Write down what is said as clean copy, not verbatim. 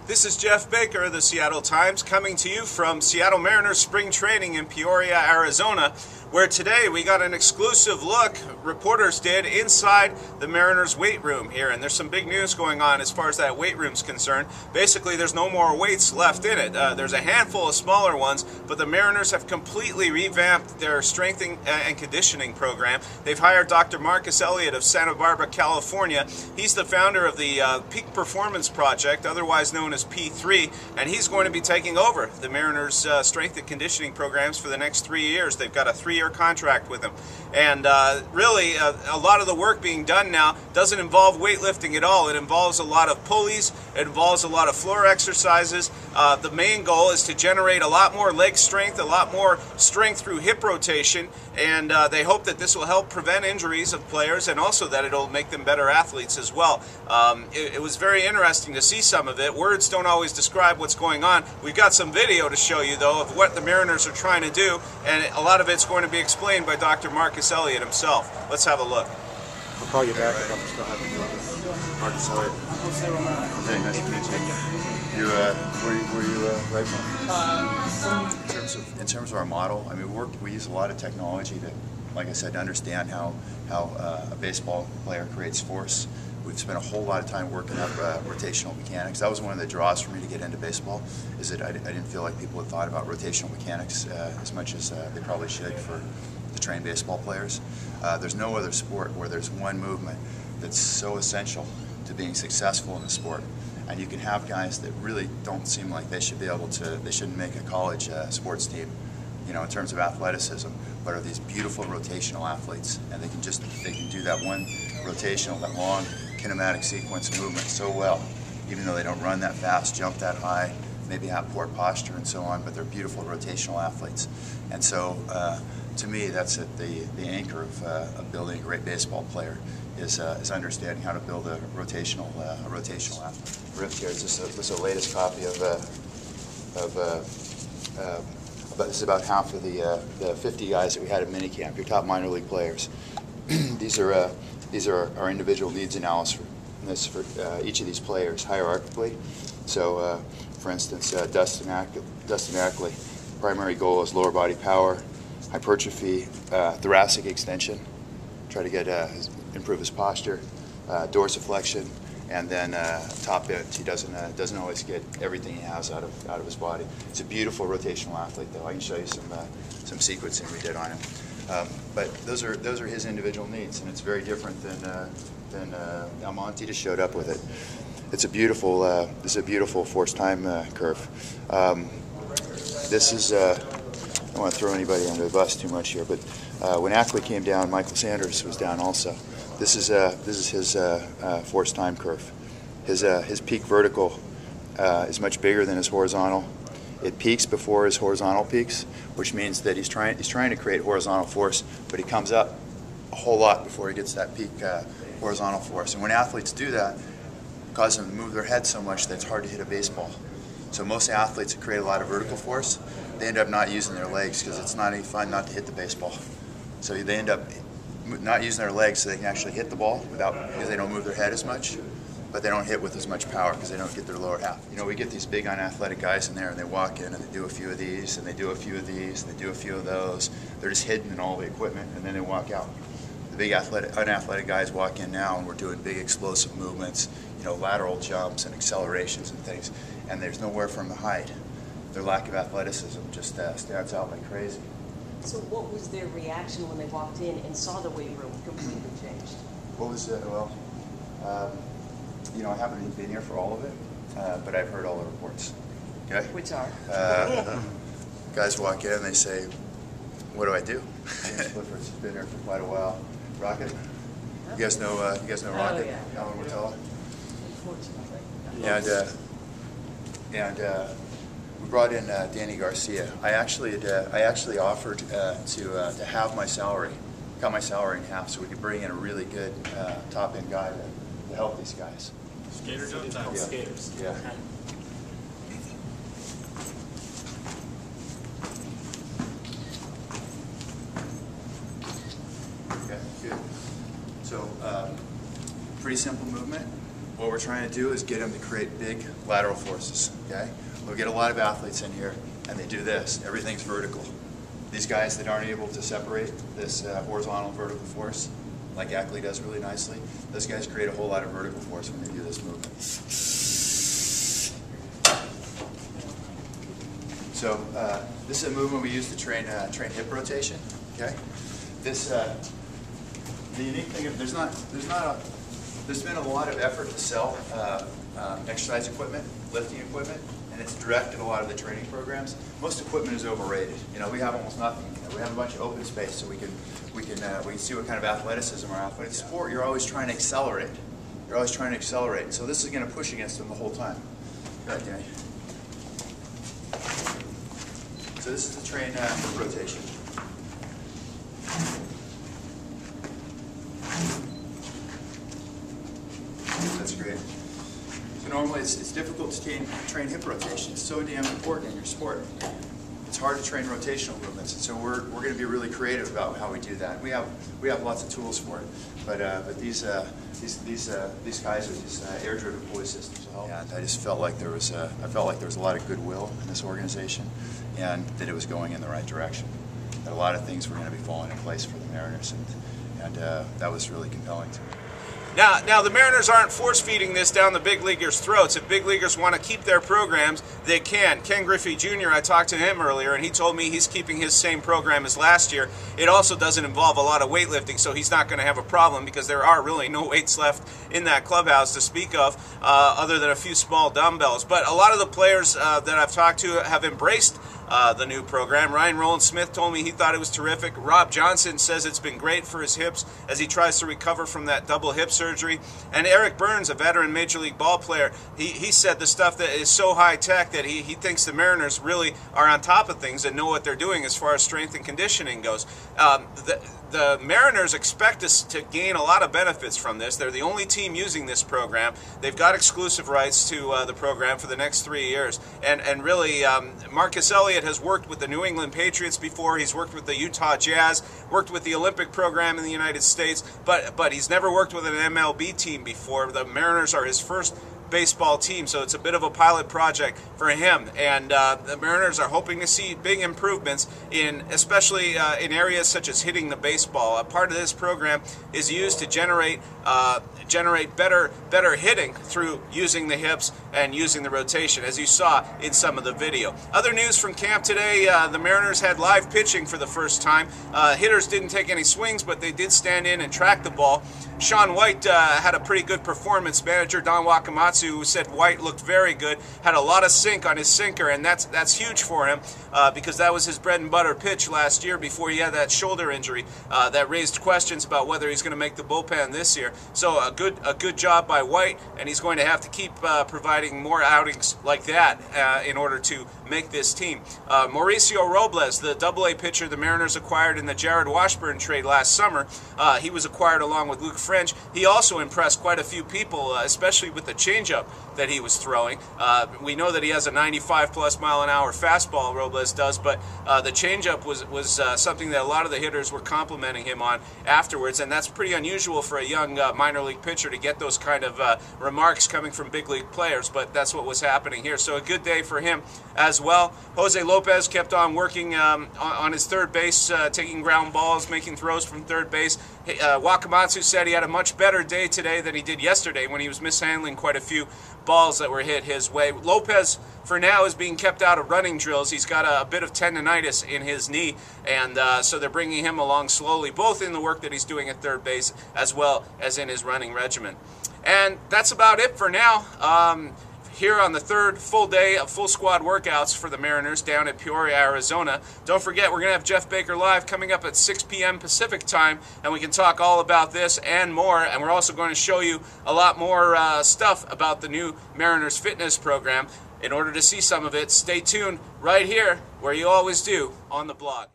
This is Geoff Baker of the Seattle Times coming to you from Seattle Mariners spring training in Peoria, Arizona, where today we got an exclusive look, reporters did, inside the Mariners weight room here. And there's some big news going on as far as that weight room's concerned. Basically, there's no more weights left in it. There's a handful of smaller ones, but the Mariners have completely revamped their strength and conditioning program. They've hired Dr. Elliott of Santa Barbara, California. He's the founder of the Peak Performance Project, otherwise known as P3, and he's going to be taking over the Mariners' strength and conditioning programs for the next 3 years. They've got a 3-year contract with him. And really, a lot of the work being done now doesn't involve weightlifting at all. It involves a lot of pulleys. It involves a lot of floor exercises. The main goal is to generate a lot more leg strength, a lot more strength through hip rotation, and they hope that this will help prevent injuries of players and also that it'll make them better athletes as well. It was very interesting to see some of it. Words don't always describe what's going on. We've got some video to show you, though, of what the Mariners are trying to do, and a lot of it's going to be explained by Dr. Elliott himself. Let's have a look. I'll call you back if I'm still having Marcus Elliott. Okay, nice to meet you. Were you right from? In terms of our model, I mean, we use a lot of technology to, like I said, to understand how a baseball player creates force. We've spent a whole lot of time working up rotational mechanics. That was one of the draws for me to get into baseball, is that I didn't feel like people had thought about rotational mechanics as much as they probably should for the trained baseball players. There's no other sport where there's one movement that's so essential to being successful in the sport. And you can have guys that really don't seem like they should be able to, they shouldn't make a college sports team, you know, in terms of athleticism, but are these beautiful rotational athletes, and they can do that one rotational, that long kinematic sequence movement so well, even though they don't run that fast, jump that high, maybe have poor posture and so on, but they're beautiful rotational athletes. And so to me, that's at the anchor of building a great baseball player, is understanding how to build a rotational athlete. Ripped here is this is the latest copy but this is about half of the 50 guys that we had at minicamp, your top minor league players. These are our individual needs analysis for each of these players hierarchically. So, for instance, Dustin Ackley, primary goal is lower body power, hypertrophy, thoracic extension, try to get improve his posture, dorsiflexion, and then top end. He doesn't always get everything he has out of his body. He's a beautiful rotational athlete, though. I can show you some sequencing we did on him. But those are his individual needs, and it's very different than Almonte just showed up with it. It's a beautiful this is a beautiful force time curve. This is I don't want to throw anybody under the bus too much here, but when Ackley came down, Michael Sanders was down also. This is his force time curve. His peak vertical is much bigger than his horizontal. It peaks before his horizontal peaks, which means that he's trying to create horizontal force, but he comes up a whole lot before he gets that peak horizontal force. And when athletes do that, it causes them to move their head so much that it's hard to hit a baseball. So most athletes that create a lot of vertical force, they end up not using their legs because it's not any fun not to hit the baseball. So they end up not using their legs so they can actually hit the ball because they don't move their head as much, but they don't hit with as much power because they don't get their lower half. You know, we get these big unathletic guys in there, and they walk in and they do a few of these, and they do a few of these, and they do a few of those. They're just hidden in all the equipment, and then they walk out. The big unathletic guys walk in now, and we're doing big explosive movements, you know, lateral jumps and accelerations and things, and there's nowhere for them to hide. Their lack of athleticism just stands out like crazy. So what was their reaction when they walked in and saw the weight room completely changed? What was it? Well, you know, I haven't even been here for all of it, but I've heard all the reports. Okay? Which are? Guys walk in and they say, "What do I do?" Clifford's been here for quite a while. Rocket. You guys know Rocket? Oh, yeah. Alan Mortella? Unfortunately. And we brought in Danny Garcia. I actually offered to halve my salary, cut my salary in half, so we could bring in a really good top-end guy to help these guys. Skater jump time. Yeah. Skaters. Yeah. Okay, good. So, pretty simple movement. what we're trying to do is get them to create big lateral forces, okay? We'll get a lot of athletes in here, and they do this. Everything's vertical. These guys that aren't able to separate this horizontal and vertical force, like Ackley does really nicely, those guys create a whole lot of vertical force when they do this movement. So this is a movement we use to train hip rotation. Okay. This the unique thing is there's been a lot of effort to sell exercise equipment, lifting equipment, and it's directed a lot of the training programs. Most equipment is overrated. You know, we have almost nothing. You know, we have a bunch of open space, so we can see what kind of athleticism or athletic sport. You're always trying to accelerate. You're always trying to accelerate. So this is going to push against them the whole time. Go ahead, Danny. So this is the train hip rotation. That's great. So normally it's difficult to train hip rotation. It's so damn important in your sport. It's hard to train rotational movements, and so we're going to be really creative about how we do that. We have lots of tools for it, but these guys are these air-driven pulley systems. And I just felt like there was a lot of goodwill in this organization, and that it was going in the right direction. That a lot of things were going to be falling in place for the Mariners, and that was really compelling to me. Now the Mariners aren't force-feeding this down the big leaguers' throats. If big leaguers want to keep their programs, they can. Ken Griffey Jr., I talked to him earlier, and he told me he's keeping his same program as last year. It also doesn't involve a lot of weightlifting, so he's not going to have a problem because there are really no weights left in that clubhouse to speak of, other than a few small dumbbells. But a lot of the players that I've talked to have embraced the new program. Ryan Rowland-Smith told me he thought it was terrific. Rob Johnson says it's been great for his hips as he tries to recover from that double hip surgery. And Eric Burns, a veteran Major League ball player, he said the stuff that is so high-tech that he thinks the Mariners really are on top of things and know what they're doing as far as strength and conditioning goes. The Mariners expect us to gain a lot of benefits from this. They're the only team using this program. They've got exclusive rights to the program for the next 3 years. And really, Marcus Elliott has worked with the New England Patriots before. He's worked with the Utah Jazz, worked with the Olympic program in the United States, but he's never worked with an MLB team before. The Mariners are his first baseball team, so it's a bit of a pilot project for him, and the Mariners are hoping to see big improvements especially in areas such as hitting the baseball. A part of this program is used to generate better hitting through using the hips and using the rotation, as you saw in some of the video. Other news from camp today, the Mariners had live pitching for the first time. Hitters didn't take any swings, but they did stand in and track the ball. Sean White had a pretty good performance. Manager Don Wakamatsu said White looked very good, had a lot of sink on his sinker, and that's huge for him because that was his bread and butter pitch last year before he had that shoulder injury that raised questions about whether he's going to make the bullpen this year. So a good job by White, and he's going to have to keep providing more outings like that in order to make this team. Mauricio Robles, the AA pitcher the Mariners acquired in the Jared Washburn trade last summer, he was acquired along with Luke French. He also impressed quite a few people, especially with the changeup that he was throwing. We know that he has a 95+ mile-an-hour fastball, Robles does, but the changeup was something that a lot of the hitters were complimenting him on afterwards, and that's pretty unusual for a young minor league pitcher to get those kind of remarks coming from big league players, but that's what was happening here. So a good day for him as well. Jose Lopez kept on working on his third base, taking ground balls, making throws from third base. Wakamatsu said he had a much better day today than he did yesterday when he was mishandling quite a few balls that were hit his way. Lopez, for now, is being kept out of running drills. He's got a bit of tendonitis in his knee, and so they're bringing him along slowly, both in the work that he's doing at third base as well as in his running regimen. And that's about it for now. Here on the third full day of full squad workouts for the Mariners down at Peoria, Arizona. Don't forget, we're going to have Geoff Baker live coming up at 6 p.m. Pacific time, and we can talk all about this and more. And we're also going to show you a lot more stuff about the new Mariners fitness program. In order to see some of it, stay tuned right here, where you always do, on the blog.